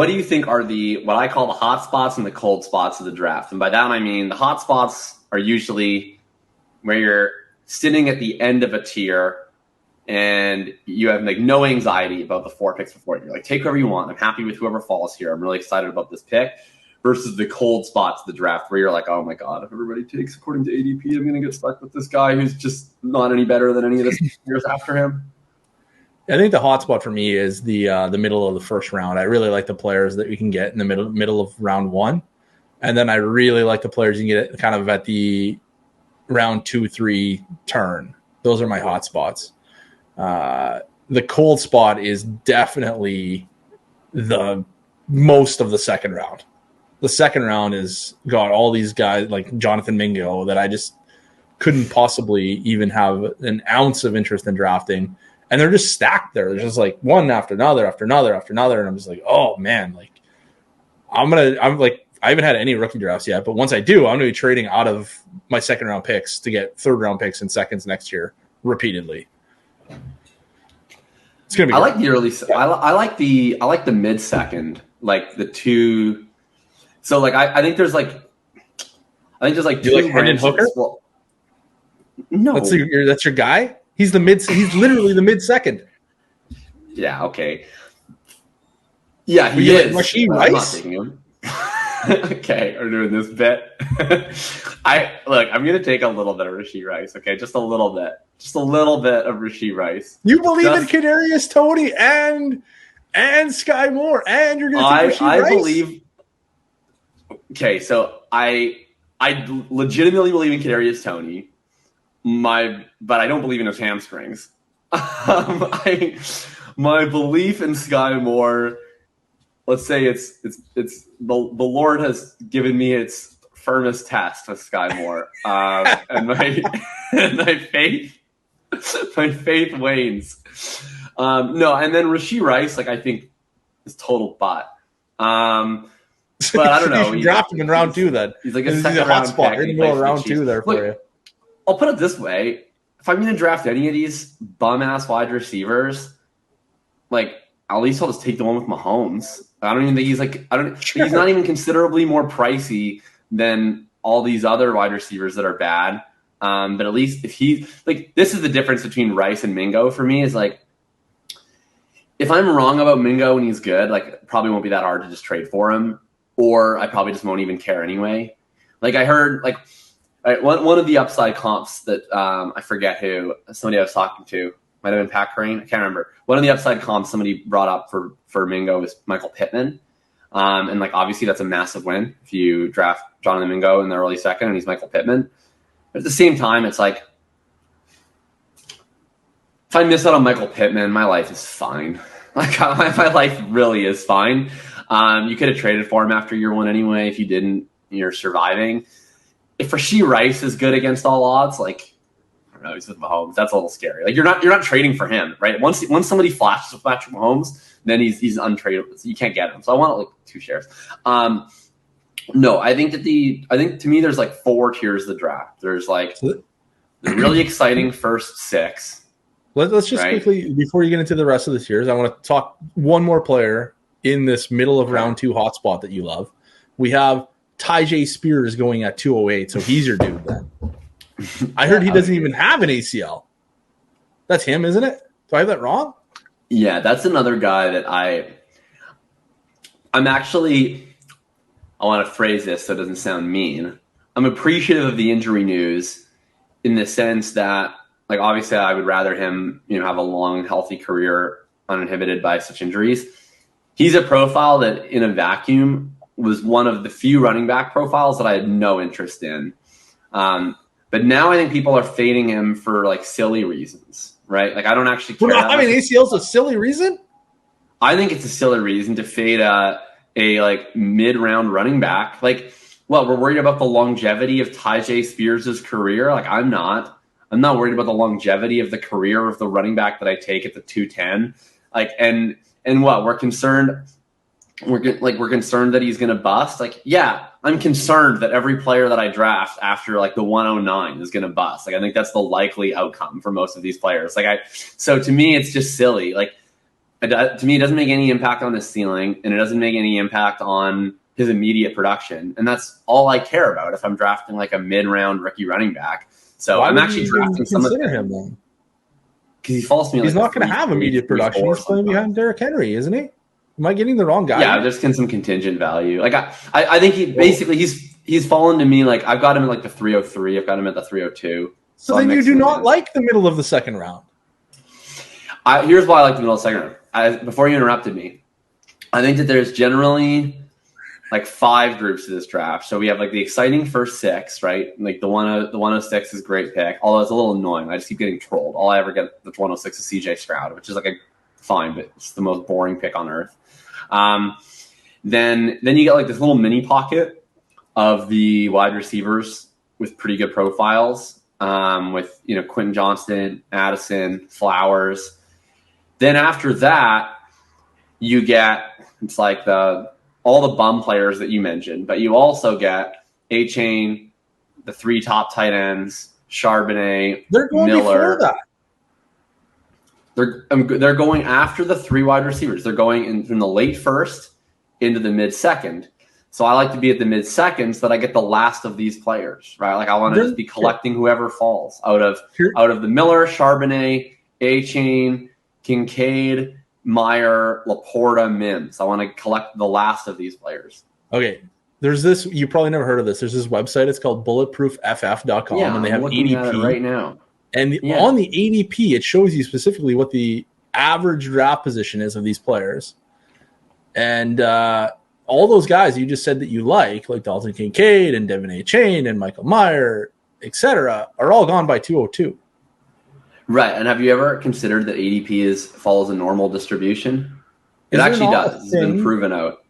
what do you think are what I call the hot spots and the cold spots of the draft? And by that I mean the hot spots are usually where you're sitting at the end of a tier and you have like no anxiety about the 4 picks before you. You're like, take whoever you want. I'm happy with whoever falls here. I'm really excited about this pick. Versus the cold spots of the draft where you're like, oh my God, if everybody takes according to ADP, I'm going to get stuck with this guy who's just not any better than any of the years after him. I think the hot spot for me is the middle of the first round. I really like the players that we can get in the middle of round 1. And then I really like the players you can get kind of at the round 2, 3 turn. Those are my hot spots. The cold spot is definitely the most of the second round. The second round has got all these guys like Jonathan Mingo that I just couldn't possibly even have an ounce of interest in drafting. And they're just stacked there. They're just like one after another, after another, after another. And I'm just like, oh man, like I haven't had any rookie drafts yet, but once I do, I'm going to be trading out of my second round picks to get third round picks and seconds next year repeatedly. It's going to be. I like the early. I like the mid second, like the 2. So like I think there's like two like Hendon Hooker. Well, no, that's your guy. He's He's literally the mid second. Yeah. Okay. Yeah, he is. Like Rashee Rice. I'm not taking him. Okay, we're doing this bit. I'm gonna take a little bit of Rashee Rice. Okay, just a little bit of Rashee Rice. You believe in Kadarius Toney and Sky Moore, and you're gonna take Rashee Rice? I believe. Okay, so I legitimately believe in Kadarius Toney, but I don't believe in his hamstrings. My belief in Sky Moore, let's say it's the Lord has given me its firmest test with Sky Moore, and my faith wanes. No, and then Rashee Rice, like I think, is total butt. But I don't know. You draft him in round 2 then. He's like a second hot spot in the middle of round 2 there for you. I'll put it this way. If I'm going to draft any of these bum-ass wide receivers, like, at least I'll just take the one with Mahomes. I don't even think he's not even considerably more pricey than all these other wide receivers that are bad. But at least if this is the difference between Rice and Mingo for me is like, if I'm wrong about Mingo and he's good, like, it probably won't be that hard to just trade for him. Or I probably just won't even care anyway. Like I heard, like one of the upside comps that I forget who somebody I was talking to might have been Pat Crane. I can't remember. One of the upside comps somebody brought up for Mingo was Michael Pittman, and like obviously that's a massive win if you draft Jonathan Mingo in the early second and he's Michael Pittman. But at the same time, it's like if I miss out on Michael Pittman, my life is fine. Like my life really is fine. You could have traded for him after year 1 anyway. If you didn't, you're surviving. If Rashee Rice is good against all odds, like I don't know, he's with Mahomes. That's a little scary. Like you're not trading for him, right? Once somebody flashes with Patrick Mahomes, then he's untradeable. So you can't get him. So I want like 2 shares. No, I think to me there's like 4 tiers of the draft. There's like the really exciting first 6. Let's just quickly, before you get into the rest of the tiers, I want to talk one more player in this middle of round 2 hotspot that you love. We have Tyjae Spears going at 208, so he's your dude then. I heard he doesn't even have an ACL. That's him, isn't it? Do I have that wrong? Yeah, that's another guy that I'm actually, I want to phrase this so it doesn't sound mean. I'm appreciative of the injury news in the sense that, like, obviously I would rather him, have a long, healthy career uninhibited by such injuries. He's a profile that in a vacuum was one of the few running back profiles that I had no interest in. But now I think people are fading him for like silly reasons, right? Like I don't actually care. ACL's a silly reason? I think it's a silly reason to fade a like mid-round running back. Like, well, we're worried about the longevity of Tyjae Spears' career. Like I'm not worried about the longevity of the career of the running back that I take at the 210. Like, and what we're concerned that he's going to bust. Like, yeah, I'm concerned that every player that I draft after like the 109 is going to bust. Like, I think that's the likely outcome for most of these players. So to me, it's just silly. Like, To me, it doesn't make any impact on his ceiling, and it doesn't make any impact on his immediate production. And that's all I care about if I'm drafting like a mid-round rookie running back. So I'm actually drafting some of him then. Because he falls to me. He's not going to have immediate production. He's playing behind Derrick Henry, isn't he? Am I getting the wrong guy? Yeah, there's some contingent value. Like I think he's fallen to me. Like I've got him at like the 303. I've got him at the 302. So then you do not like the middle of the second round. Here's why I like the middle of the second round. Before you interrupted me, I think that there's generally like 5 groups to this draft. So we have like the exciting first 6, right? Like the 106 is a great pick, although it's a little annoying. I just keep getting trolled. All I ever get the 106 is CJ Stroud, which is like fine, but it's the most boring pick on earth. Then you get like this little mini pocket of the wide receivers with pretty good profiles, with Quentin Johnston, Addison, Flowers. Then after that, you get it's like all the bum players that you mentioned, but you also get A-Chain, the 3 top tight ends, Charbonnet, they're going Miller. Before that. They're going after the 3 wide receivers. They're going in from the late first into the mid second. So I like to be at the mid second so that I get the last of these players, right? Like I want to just be collecting whoever falls out of the Miller, Charbonnet, A-Chain, Kincaid, Meyer, Laporta, Mims. I want to collect the last of these players. Okay. There's this, you probably never heard of this. There's this website. It's called bulletproofff.com, and they have ADP right now. And on the ADP, it shows you specifically what the average draft position is of these players. And all those guys you just said that you like Dalton Kincaid and Devin A-Chain and Michael Meyer, etc., are all gone by 202. Right. And have you ever considered that ADP follows a normal distribution? It actually does. It's been proven out.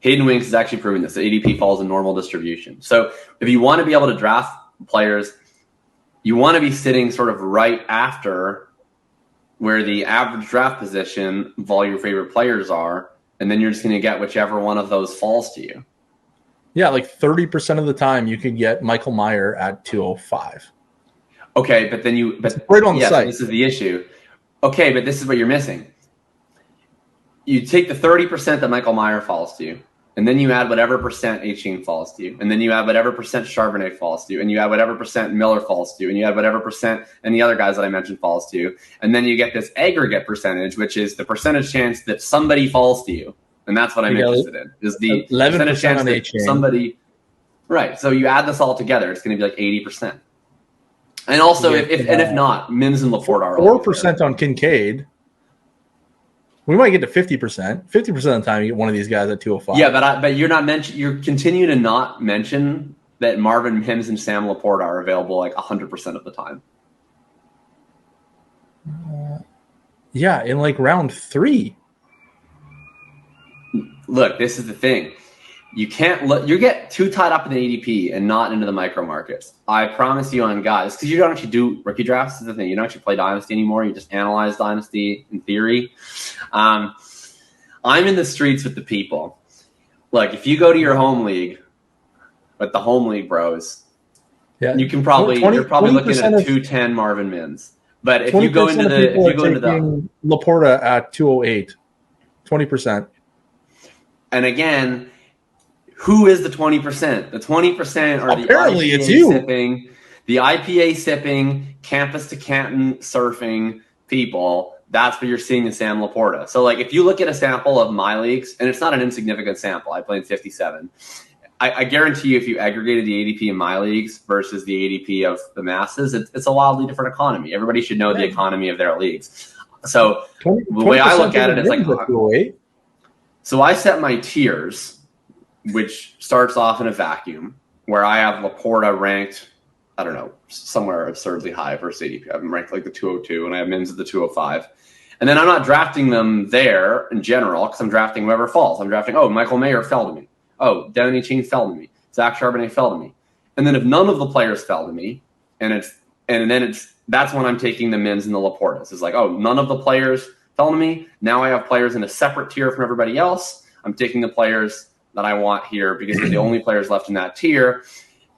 Hayden Winks is actually proving this. The ADP follows a normal distribution. So if you want to be able to draft players, you want to be sitting sort of right after where the average draft position of all your favorite players are, and then you're just going to get whichever one of those falls to you. Yeah, like 30% of the time you could get Michael Meyer at 205. Okay, but right on the site. This is the issue. Okay, but this is what you're missing. You take the 30% that Michael Meyer falls to you, and then you add whatever percent A-Chain falls to you, and then you add whatever percent Charbonnet falls to you, and you add whatever percent Miller falls to you, and you add whatever percent any other guys that I mentioned falls to you, and then you get this aggregate percentage, which is the percentage chance that somebody falls to you, and that's what I'm interested in. Is the percentage chance that A-Chain. Somebody, right? So you add this all together, it's going to be like 80%. And also, if not, Mims and Laporta are 4% on Kincaid. We might get to 50%. 50% of the time, you get one of these guys at 205. Yeah, but you're not mention. You continue to not mention that Marvin Mims and Sam Laporta are available like 100% of the time. Yeah, in like round 3. Look, this is the thing. You can't look. You get too tied up in the ADP and not into the micro markets. I promise you on guys, because you don't actually do rookie drafts. This is the thing. You don't actually play Dynasty anymore. You just analyze Dynasty in theory. I'm in the streets with the people. Look, if you go to your home league with the home league bros, you can you're probably looking at a 210 Marvin Mims. But if you go into the Laporta at 208, 20%. And again, who is the 20%? The 20% are apparently the IPA it's you. Sipping, the IPA sipping, campus to Canton surfing people. That's what you're seeing in Sam Laporta. So, like, if you look at a sample of my leagues, and it's not an insignificant sample, I play in 57. I guarantee you, if you aggregated the ADP in my leagues versus the ADP of the masses, it's a wildly different economy. Everybody should know the economy of their leagues. So, the way I look at it, it's like, so I set my tiers, which starts off in a vacuum, where I have Laporta ranked, I don't know, somewhere absurdly high versus ADP. I have him ranked like the 202, and I have Mims at the 205. And then I'm not drafting them there in general, because I'm drafting whoever falls. I'm drafting, Michael Mayer fell to me. Devin A-Chain fell to me. Zach Charbonnet fell to me. And then if none of the players fell to me, that's when I'm taking the Mims and the Laportas. It's like, none of the players fell to me. Now I have players in a separate tier from everybody else. I'm taking the players that I want here because they're the only players left in that tier.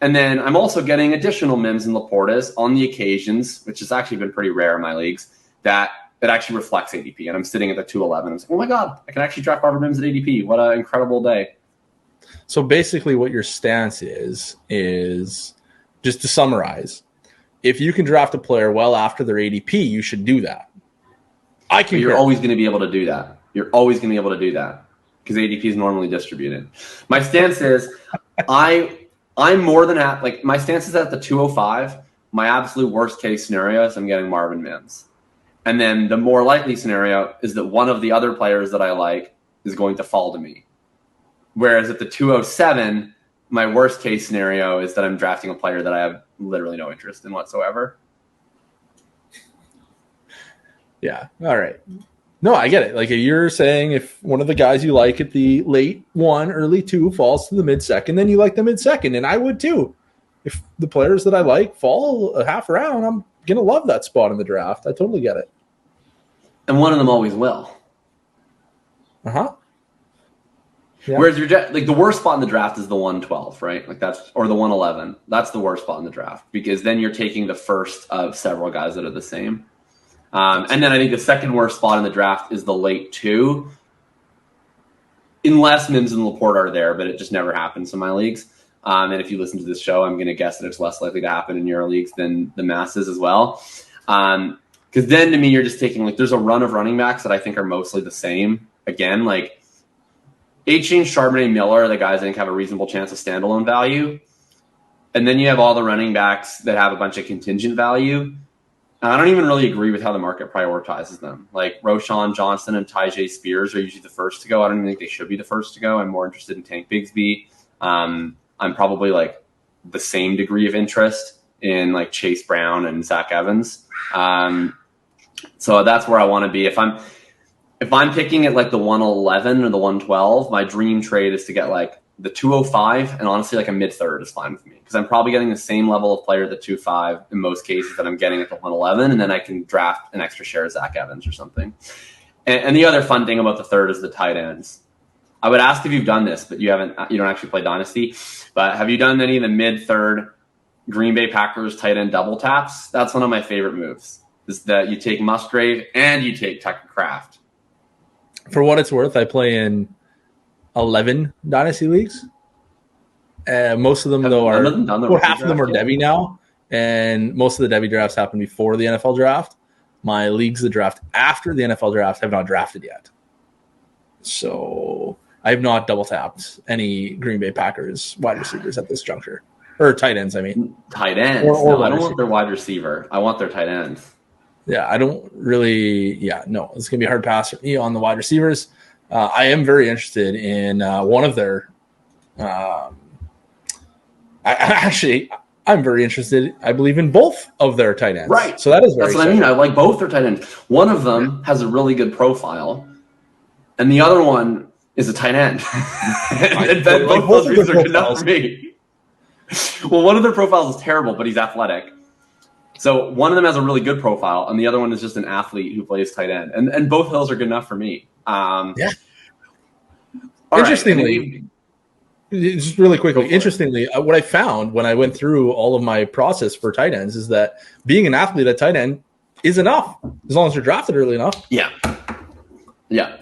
And then I'm also getting additional Mims and Laportas on the occasions, which has actually been pretty rare in my leagues, that it actually reflects ADP. And I'm sitting at the 211. I'm like, oh my God, I can actually draft Barbara Mims at ADP. What an incredible day. So basically what your stance is just to summarize, if you can draft a player well after their ADP, you should do that. You're always going to be able to do that. You're always going to be able to do that because ADP is normally distributed. My stance is I'm more than happy. Like my stance is at the 205. My absolute worst case scenario is I'm getting Marvin Mims. And then the more likely scenario is that one of the other players that I like is going to fall to me. Whereas at the 207, my worst case scenario is that I'm drafting a player that I have literally no interest in whatsoever. Yeah. All right. No, I get it. Like you're saying if one of the guys you like at the late 1, early 2 falls to the mid-second, then you like the mid-second. And I would too. If the players that I like fall a half round, I'm going to love that spot in the draft. I totally get it. And one of them always will. Uh-huh. Yeah. Whereas like the worst spot in the draft is the 112, right? Like or the 111. That's the worst spot in the draft because then you're taking the first of several guys that are the same. And then I think the second worst spot in the draft is the late 2, unless Mims and Laporte are there, but it just never happens in my leagues. And if you listen to this show, I'm going to guess that it's less likely to happen in your leagues than the masses as well. Because then to me, you're just taking like there's a run of running backs that I think are mostly the same. Again, like Achane, Charbonnet, Miller, the guys I think have a reasonable chance of standalone value. And then you have all the running backs that have a bunch of contingent value. I don't even really agree with how the market prioritizes them. Like Roshan Johnson and Tyjae Spears are usually the first to go. I don't even think they should be the first to go. I'm more interested in Tank Bigsby. I'm probably like the same degree of interest in like Chase Brown and Zach Evans. So that's where I want to be. If I'm picking at like the 111 or the 112, my dream trade is to get like the 205 and honestly like a mid-third is fine with me because I'm probably getting the same level of player at the 2.5 in most cases that I'm getting at the 111, and then I can draft an extra share of Zach Evans or something. And the other fun thing about the third is the tight ends. I would ask if you've done this, but you don't actually play Dynasty. But have you done any of the mid-third Green Bay Packers tight end double taps? That's one of my favorite moves. Is that you take Musgrave and you take Tucker Kraft. For what it's worth, I play in 11 Dynasty leagues. Most of them, though, half of them are Devy now, and most of the Devy drafts happen before the NFL draft. My leagues that draft after the NFL draft have not drafted yet. So I have not double tapped any Green Bay Packers wide receivers at this juncture. Or tight ends, I mean. Tight ends. No, I don't want their wide receiver. I want their tight ends. Yeah, I don't really. Yeah, no, it's going to be a hard pass for me on the wide receivers. I am very interested in one of their. I'm very interested. I believe in both of their tight ends. Right. So that's what I mean. I like both their tight ends. One of them has a really good profile, and the other one is a tight end. Both those reasons are good enough for me. Well, one of their profiles is terrible, but he's athletic. So one of them has a really good profile, and the other one is just an athlete who plays tight end. And both hills are good enough for me. Yeah. Interestingly, just really quickly, what I found when I went through all of my process for tight ends is that being an athlete at tight end is enough as long as you're drafted early enough. Yeah. Yeah.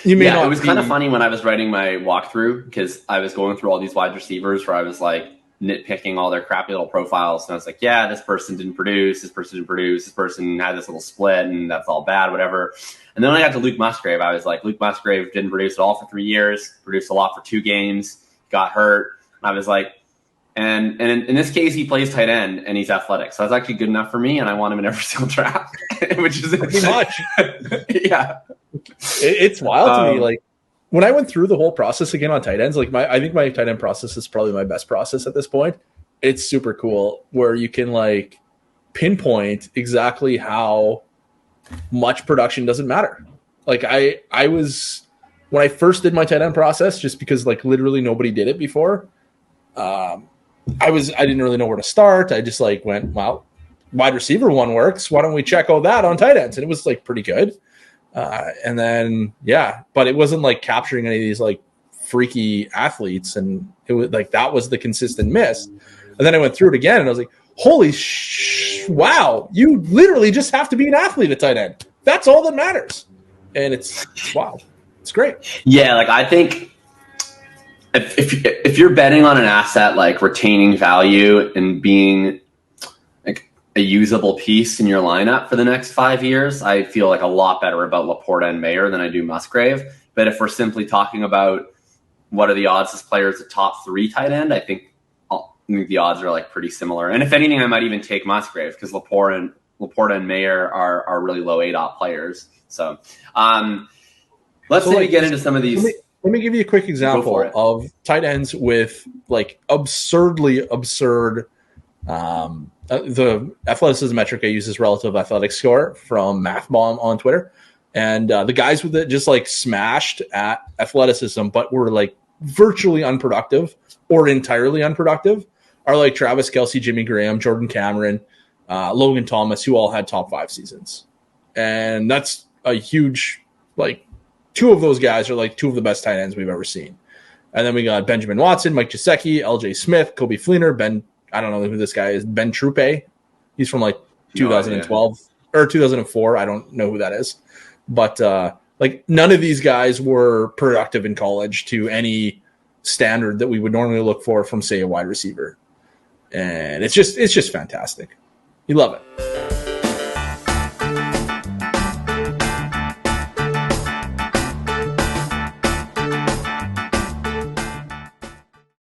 It was kind of funny when I was writing my walkthrough because I was going through all these wide receivers where I was like nitpicking all their crappy little profiles. And I was like, yeah, this person didn't produce. This person didn't produce. This person had this little split and that's all bad, whatever. And then when I got to Luke Musgrave, I was like, Luke Musgrave didn't produce at all for 3 years, produced a lot for 2 games, got hurt. I was like, and in this case, he plays tight end and he's athletic. So that's actually good enough for me. And I want him in every single draft, which is pretty much. Yeah. It's wild to me. Like when I went through the whole process again on tight ends, like I think my tight end process is probably my best process at this point. It's super cool where you can like pinpoint exactly how much production doesn't matter. Like I was, when I first did my tight end process, just because like literally nobody did it before, I didn't really know where to start. I just like went, well, wide receiver one works. Why don't we check all that on tight ends? And it was like pretty good. And then, but it wasn't like capturing any of these like freaky athletes. And it was like, that was the consistent miss. And then I went through it again and I was like, holy wow, you literally just have to be an athlete at tight end. That's all that matters. And it's wow. It's great. Yeah, like I think if you're betting on an asset like retaining value and being like a usable piece in your lineup for the next 5 years, I feel like a lot better about Laporta and Mayer than I do Musgrave. But if we're simply talking about what are the odds this player is a top 3 tight end, I think the odds are like pretty similar. And if anything, I might even take Musgrave because Laporta and Mayer are really low ADOT players. So let's say we get into some of these. Let me give you a quick example of tight ends with like absurdly absurd. The athleticism metric I use is relative athletic score from MathBomb on Twitter. And the guys with it just like smashed at athleticism, but were like virtually unproductive or entirely unproductive are like Travis Kelce, Jimmy Graham, Jordan Cameron, Logan Thomas, who all had top 5 seasons. And that's a huge, like, 2 of those guys are like 2 of the best tight ends we've ever seen. And then we got Benjamin Watson, Mike Gesicki, LJ Smith, Kobe Fleener, I don't know who this guy is, Ben Trupe. He's from like 2012 or 2004. I don't know who that is. But like none of these guys were productive in college to any standard that we would normally look for from, say, a wide receiver. And it's just fantastic. You love it.